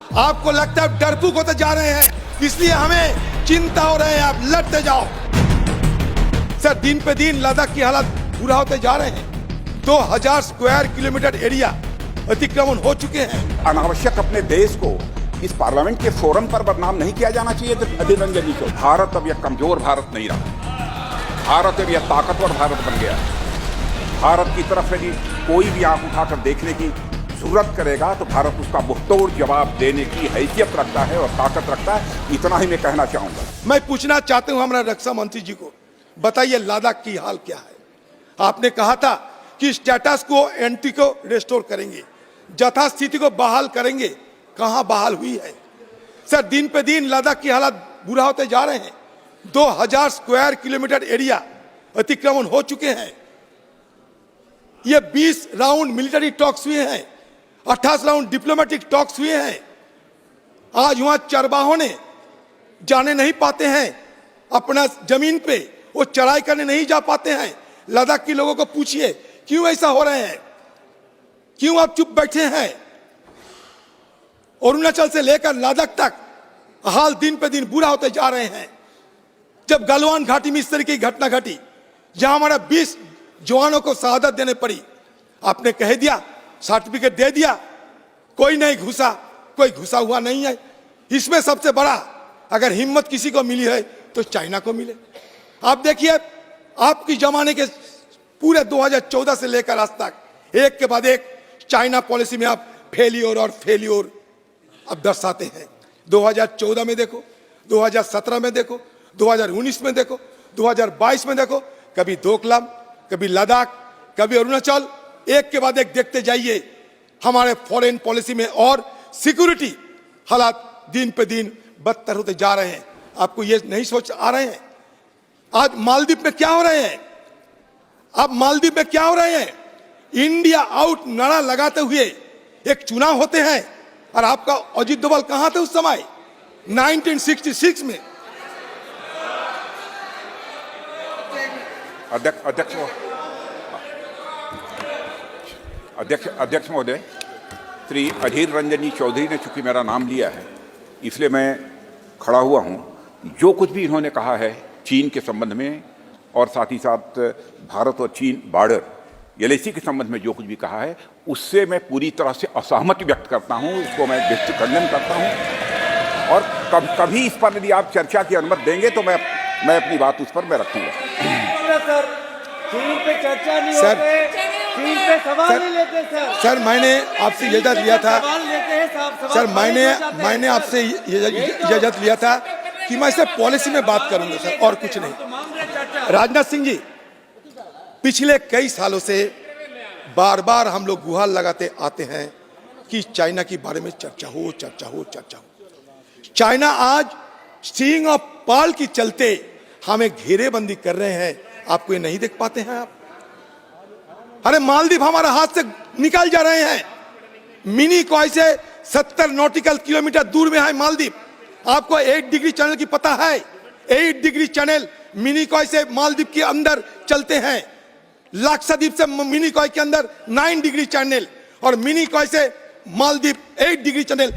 आपको लगता है डरपोक होते जा रहे हैं, इसलिए हमें चिंता हो रही है। आप लड़ते जाओ सर। दिन पे दिन लद्दाख की हालत बुरा होते जा रहे हैं। 2000 स्क्वायर किलोमीटर एरिया अतिक्रमण हो चुके हैं। अनावश्यक अपने देश को इस पार्लियामेंट के फोरम पर बदनाम नहीं किया जाना चाहिए। अधीर रंजन जी को भारत अब यह कमजोर भारत नहीं रहा, भारत अब यह ताकतवर भारत बन गया। भारत की तरफ यदि कोई भी आंख उठाकर देखने की जरूरत करेगा तो भारत उसका मुंहतोड़ जवाब देने की हैसियत रखता है और ताकत रखता है। इतना ही मैं कहना चाहूंगा। मैं पूछना चाहता हूं हमारा रक्षा मंत्री जी को, बताइए लद्दाख की हाल क्या है। आपने कहा था कि स्टेटस को एंटी को रेस्टोर करेंगे, यथास्थिति को बहाल करेंगे। कहां बहाल हुई है सर? दिन पे दिन लद्दाख की हालत बुरा होते जा रहे हैं। 2000 स्क्वायर किलोमीटर एरिया अतिक्रमण हो चुके हैं। ये 20 राउंड मिलिट्री टॉक्स हुए हैं, 28 राउंड डिप्लोमेटिक टॉक्स हुए हैं। आज वहां चरवाहों ने जाने नहीं पाते हैं अपना जमीन पे, वो चढ़ाई करने नहीं जा पाते हैं। लद्दाख के लोगों को पूछिए क्यों ऐसा हो रहे हैं, क्यों आप चुप बैठे हैं? अरुणाचल से लेकर लद्दाख तक हाल दिन पे दिन बुरा होते जा रहे हैं। जब गलवान घाटी में इस तरह की घटना घटी, जहां हमारा 20 जवानों को शहादत देने पड़ी, आपने कह दिया, सर्टिफिकेट दे दिया, कोई नहीं घुसा, कोई घुसा हुआ नहीं है। इसमें सबसे बड़ा अगर हिम्मत किसी को मिली है तो चाइना को मिले। आप देखिए, आपकी जमाने के पूरे 2014 से लेकर आज तक एक के बाद एक चाइना पॉलिसी में आप फेलियर और फेलियर अब दर्शाते हैं। 2014 में देखो, 2017 में देखो, 2019 में देखो, 2022 में देखो, कभी डोकलाम, कभी लद्दाख, कभी अरुणाचल, एक के बाद एक देखते जाइए। हमारे फॉरेन पॉलिसी में और सिक्योरिटी हालात दिन पे दिन बदतर होते जा रहे हैं। आपको ये नहीं सोच आ रहे हैं आज मालदीव में क्या हो रहे हैं? अब मालदीव में क्या हो रहे हैं? इंडिया आउट नारा लगाते हुए एक चुनाव होते हैं, और आपका अजीत डोभाल कहां थे उस समय 1966 में? अध्यक्ष महोदय, श्री अधीर रंजन जी चौधरी ने चूंकि मेरा नाम लिया है इसलिए मैं खड़ा हुआ हूं। जो कुछ भी इन्होंने कहा है चीन के संबंध में और साथ ही साथ भारत और चीन बॉर्डर एलएसी के संबंध में जो कुछ भी कहा है, उससे मैं पूरी तरह से असहमति व्यक्त करता हूं। उसको मैं व्यक्त खंडन करता हूं और कभी इस पर यदि आप चर्चा की अनुमति देंगे तो मैं अपनी बात उस पर मैं रखूंगा। सर, चीन पे चर्चा नहीं होते, चीन पे सवाल नहीं लेते सर। सर मैंने आपसे इजाजत लिया था सर, मैंने आपसे इजाजत लिया था कि मैं सिर्फ पॉलिसी में बात करूंगा सर, और कुछ नहीं। राजनाथ सिंह जी, पिछले कई सालों से बार बार हम लोग गुहार लगाते आते हैं कि चाइना के बारे में चर्चा हो, चर्चा हो, चर्चा हो। चाइना आज सीइंग ऑफ पाल की चलते हमें घेरेबंदी कर रहे हैं। आपको ये नहीं देख पाते हैं आप? अरे मालदीव हमारा हाथ से निकल जा रहे हैं। मिनी कॉय से 70 नॉटिकल किलोमीटर दूर में है मालदीव। आपको 8 डिग्री चैनल की पता है? 8 डिग्री चैनल मिनी कॉय से मालदीव के अंदर चलते हैं। लक्षद्वीप से मिनी कॉय के अंदर 9 डिग्री चैनल और मिनी कॉय से मालदीव 8 डिग्री चैनल।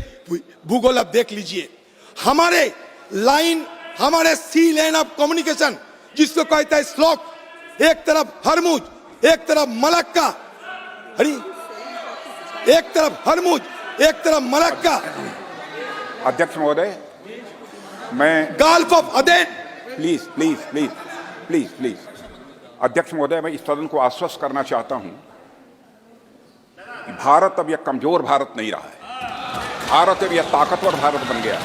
भूगोल आप देख लीजिए। हमारे लाइन, हमारे सी लेन ऑफ कम्युनिकेशन जिसको कहता है स्लॉक, एक तरफ हरमुज, एक तरफ मलक्का, अरे एक तरफ हरमुज, एक तरफ मलक्का। अध्यक्ष महोदय, मैं gulf of Aden. Please please please please please अध्यक्ष महोदय, मैं इस सदन को आश्वस्त करना चाहता हूं कि भारत अब यह कमजोर भारत नहीं रहा है, भारत अब यह ताकतवर भारत बन गया।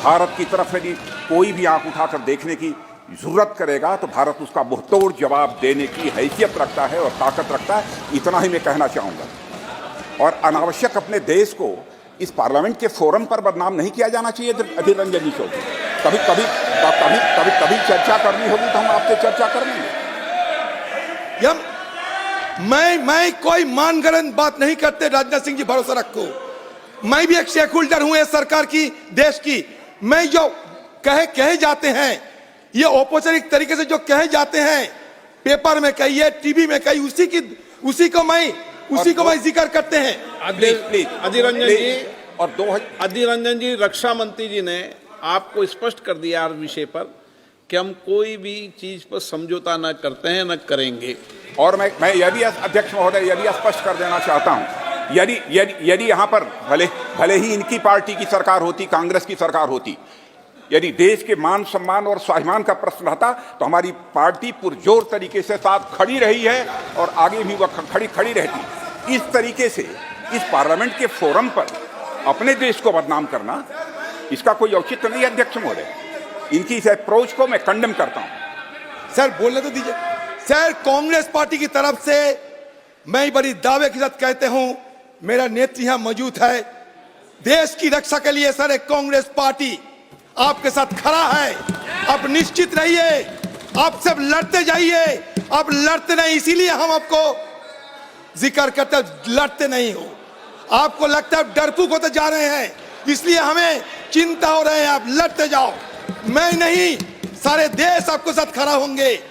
भारत की तरफ यदि कोई भी आंख उठाकर देखने की जरूरत करेगा तो भारत उसका मुंहतोड़ जवाब देने की हैसियत रखता है और ताकत रखता है। इतना ही मैं कहना चाहूंगा। और अनावश्यक अपने देश को इस पार्लियामेंट के फोरम पर बदनाम नहीं किया जाना चाहिए। अधीर रंजन जी चौधरी, कभी कभी कभी कभी कभी चर्चा करनी होगी तो हम आपसे चर्चा कर लेंगे। मैं कोई मानगढ़ंत बात नहीं करते। राजनाथ सिंह जी भरोसा रखो, मैं भी एक शेयर होल्डर हूं इस सरकार की, देश की। मैं जो कहे जाते हैं, ये औपचारिक तरीके से जो कहे जाते हैं, पेपर में कहिए, टीवी में कहिए, उसी को मैं जिक्र करते हैं। प्लीज प्लीज अधीर रंजन जी और 2000 अधीर रंजन जी, रक्षा मंत्री जी ने आपको स्पष्ट कर दिया हर विषय पर कि हम कोई भी चीज पर समझौता न करते हैं न करेंगे। और मैं यह भी अध्यक्ष महोदय यह भी स्पष्ट कर देना चाहता हूं, यदि यहाँ पर भले ही इनकी पार्टी की सरकार होती, कांग्रेस की सरकार होती, यदि देश के मान सम्मान और स्वाभिमान का प्रश्न रहता तो हमारी पार्टी पुरजोर तरीके से साथ खड़ी रही है और आगे भी वह खड़ी रहती। इस तरीके से इस पार्लियामेंट के फोरम पर अपने देश को बदनाम करना, इसका कोई औचित्य नहीं है अध्यक्ष महोदय। इनकी इस अप्रोच को मैं कंडेम करता हूं। सर बोलने तो दीजिए। सर, कांग्रेस पार्टी की तरफ से मैं बड़ी दावे के साथ कहते हूं, मेरा नेत्री यहां मौजूद है, देश की रक्षा के लिए सर एक कांग्रेस पार्टी आपके साथ खड़ा है। आप निश्चित रहिए, आप सब लड़ते जाइए, आप लड़ते नहीं, इसीलिए हम आपको जिक्र करते, लड़ते नहीं हो। आपको लगता है डरपोक होते जा रहे हैं, इसलिए हमें चिंता हो रहे हैं। आप लड़ते जाओ, मैं नहीं, सारे देश आपके साथ खड़ा होंगे।